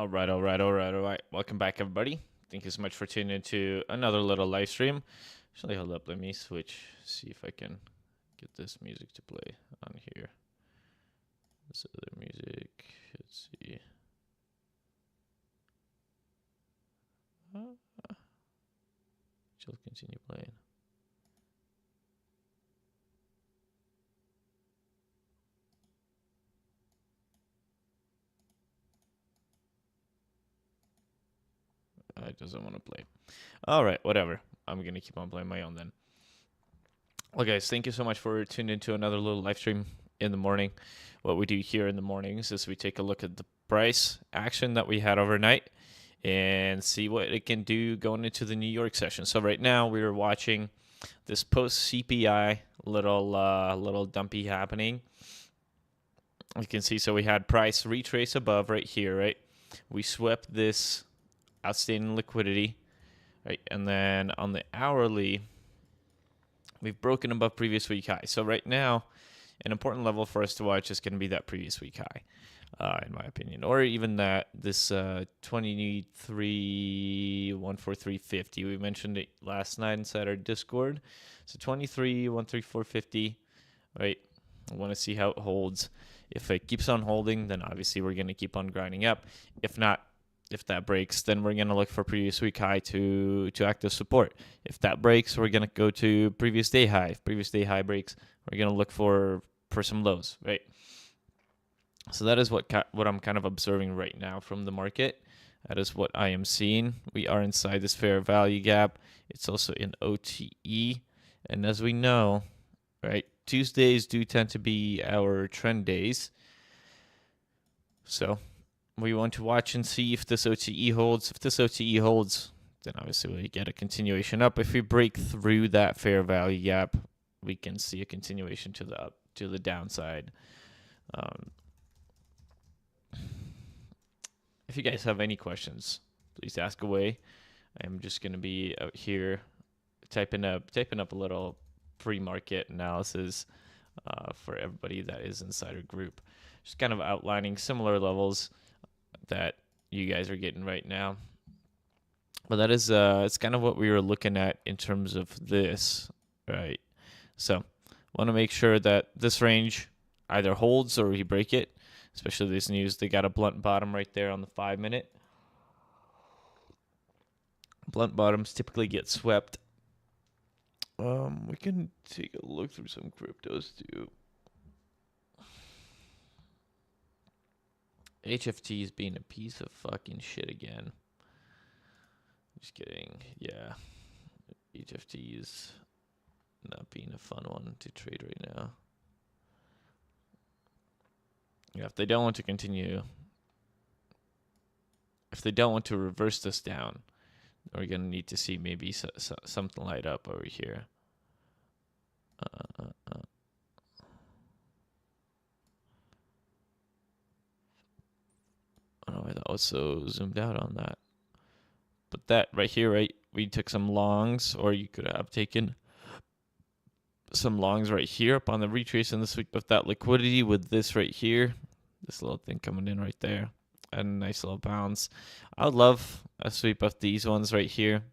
All right. Welcome back, everybody. Thank you so much for tuning into another little live stream. Actually, hold up. Let me switch. See if I can get this music to play on here. This other music. Let's see. Just continue playing. It doesn't want to play. All right, whatever. I'm going to keep on playing my own then. Well, guys, thank you so much for tuning into another little live stream in the morning. What we do here in the mornings is we take a look at the price action that we had overnight and see what it can do going into the New York session. So right now we are watching this post CPI little dumpy happening. You can see, so we had price retrace above right here, right? We swept this outstanding liquidity, right? And then on the hourly, we've broken above previous week high. So right now, an important level for us to watch is going to be that previous week high, in my opinion, or even that this 23.14350. We mentioned it last night inside our Discord. So 23.13450, right? I want to see how it holds. If it keeps on holding, then obviously we're going to keep on grinding up. If not, if that breaks, then we're going to look for previous week high to act as support. If that breaks, we're going to go to previous day high. If previous day high breaks, we're going to look for some lows, right? So that is what I'm kind of observing right now from the market. That is what I am seeing. We are inside this fair value gap. It's also in OTE. And as we know, right, Tuesdays do tend to be our trend days. So we want to watch and see if this OTE holds. If this OTE holds, then obviously we get a continuation up. If we break through that fair value gap, we can see a continuation to the downside. If you guys have any questions, please ask away. I'm just going to be out here typing up a little pre-market analysis for everybody that is inside our group. Just kind of outlining similar levels that you guys are getting right now. But that is it's kind of what we were looking at in terms of this, right? So want to make sure that this range either holds or we break it, especially this news. They got a blunt bottom right there on the 5-minute. Blunt bottoms typically get swept. We can take a look through some cryptos too. HFT is being a piece of fucking shit again. Just kidding. Yeah. HFT is not being a fun one to trade right now. Yeah, if they don't want to continue, if they don't want to reverse this down, we're going to need to see maybe something light up over here. Oh, I also zoomed out on that. But that right here, right, we took some longs, or you could have taken some longs right here up on the retrace in the sweep of that liquidity with this right here. This little thing coming in right there. And a nice little bounce. I would love a sweep of these ones right here.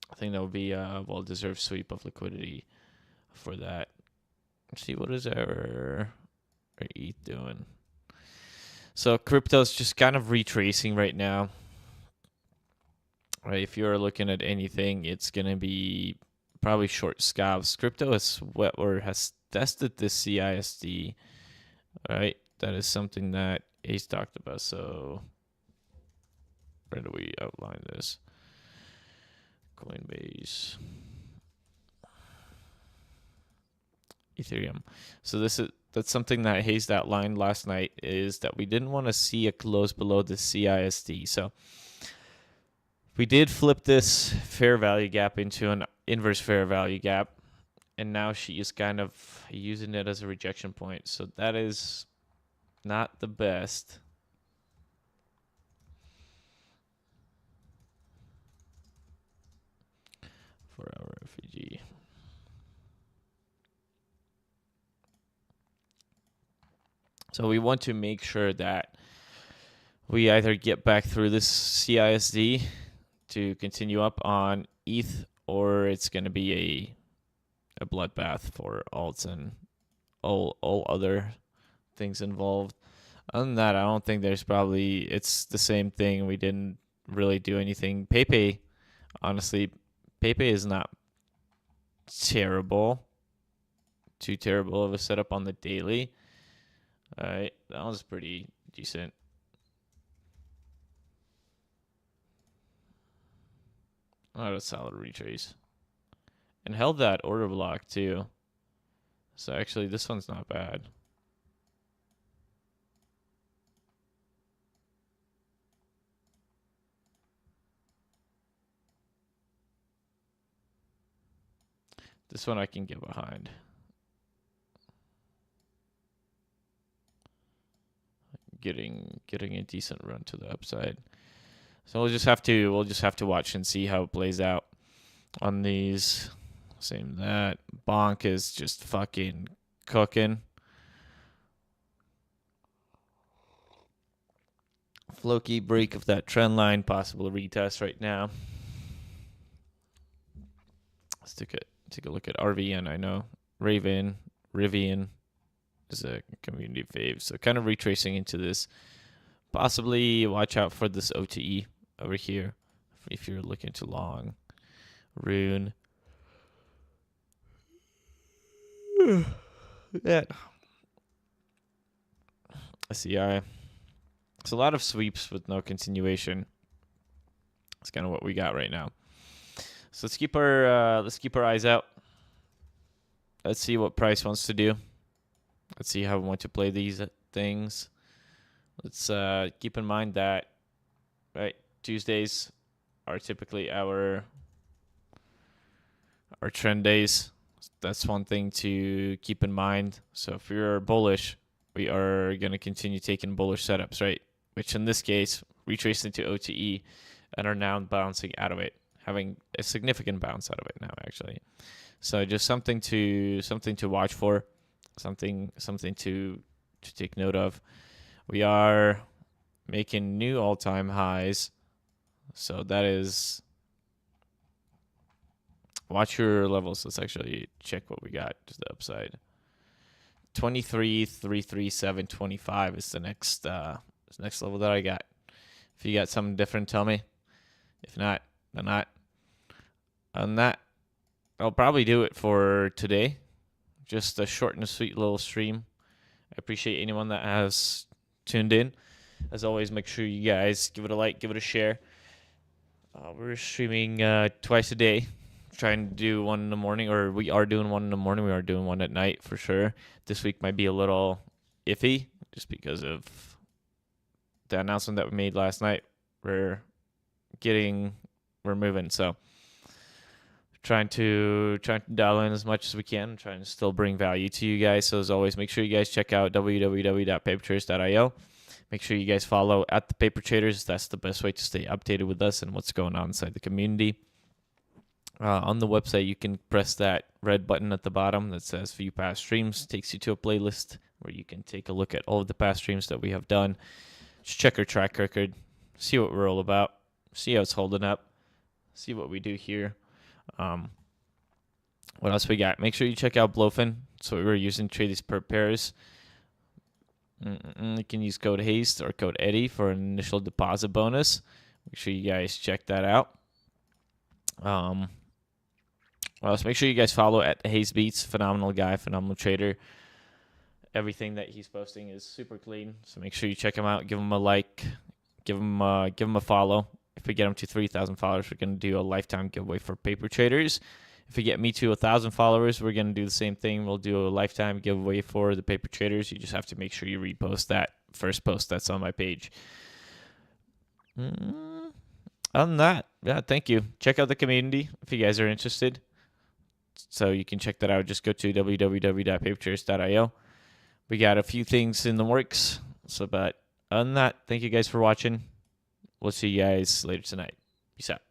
I think that would be a well-deserved sweep of liquidity for that. Let's see, what is our ETH doing? So crypto's just kind of retracing right now. Right, if you're looking at anything, it's going to be probably short scalps. Crypto has tested this CISD, right? That is something that Ace talked about. So where do we outline this? Coinbase, Ethereum. So that's something that Hayes outlined last night, is that we didn't want to see a close below the CISD. So we did flip this fair value gap into an inverse fair value gap, and now she is kind of using it as a rejection point. So that is not the best. For our refugee. So we want to make sure that we either get back through this CISD to continue up on ETH, or it's going to be a bloodbath for alts and all other things involved. Other than that, I don't think there's probably, it's the same thing. We didn't really do anything. Pepe, honestly, Pepe is not terrible. Too terrible of a setup on the daily. All right, that was pretty decent. Oh, that's solid retrace. And held that order block too. So actually, this one's not bad. This one I can get behind. Getting a decent run to the upside. So we'll just have to watch and see how it plays out on these. Same that. Bonk is just fucking cooking. Floki break of that trend line, possible retest right now. Let's take a look at RVN. I know Rivian is a community fave, so kind of retracing into this. Possibly watch out for this OTE over here if you're looking to long. Rune. Yeah. SCI. It's a lot of sweeps with no continuation. That's kind of what we got right now. So let's keep our eyes out. Let's see what Price wants to do. Let's see how we want to play these things. Let's keep in mind that Tuesdays are typically our trend days. That's one thing to keep in mind. So if you're bullish, we are going to continue taking bullish setups, right? Which in this case, retraced into OTE and are now bouncing out of it, having a significant bounce out of it now, actually. So just something to watch for, something to take note of. We are making new all-time highs, so that is. Watch your levels. Let's actually check what we got to the upside. 23, 337, 25 is the next level that I got. If you got something different, tell me. If not, then not. On that, I'll probably do it for today. Just a short and a sweet little stream. I appreciate anyone that has tuned in. As always, make sure you guys give it a like, give it a share. We're streaming twice a day. Trying to do one in the morning, or we are doing one in the morning. We are doing one at night for sure. This week might be a little iffy just because of the announcement that we made last night. We're moving, so trying to dial in as much as we can, trying to still bring value to you guys. So as always, make sure you guys check out www.papertraders.io. Make sure you guys follow at the Paper Traders. That's the best way to stay updated with us and what's going on inside the community. On the website, you can press that red button at the bottom that says View Past Streams. Takes you to a playlist where you can take a look at all of the past streams that we have done. Just check our track record, see what we're all about, see how it's holding up, see what we do here. What else we got? Make sure you check out Blowfin. So we were using trades per pairs. You can use code HASTE or code Eddie for an initial deposit bonus. Make sure you guys check that out. Well, so make sure you guys follow at Hayes Beats. Phenomenal guy, phenomenal trader. Everything that he's posting is super clean. So make sure you check him out. Give him a like. Give him a follow. If we get him to 3,000 followers, we're going to do a lifetime giveaway for Paper Traders. If we get me to 1,000 followers, we're going to do the same thing. We'll do a lifetime giveaway for the Paper Traders. You just have to make sure you repost that first post that's on my page. Other than that, yeah, thank you. Check out the community if you guys are interested. So you can check that out. Just go to www.papertraders.io. We got a few things in the works. So, but other than that, thank you guys for watching. We'll see you guys later tonight. Peace out.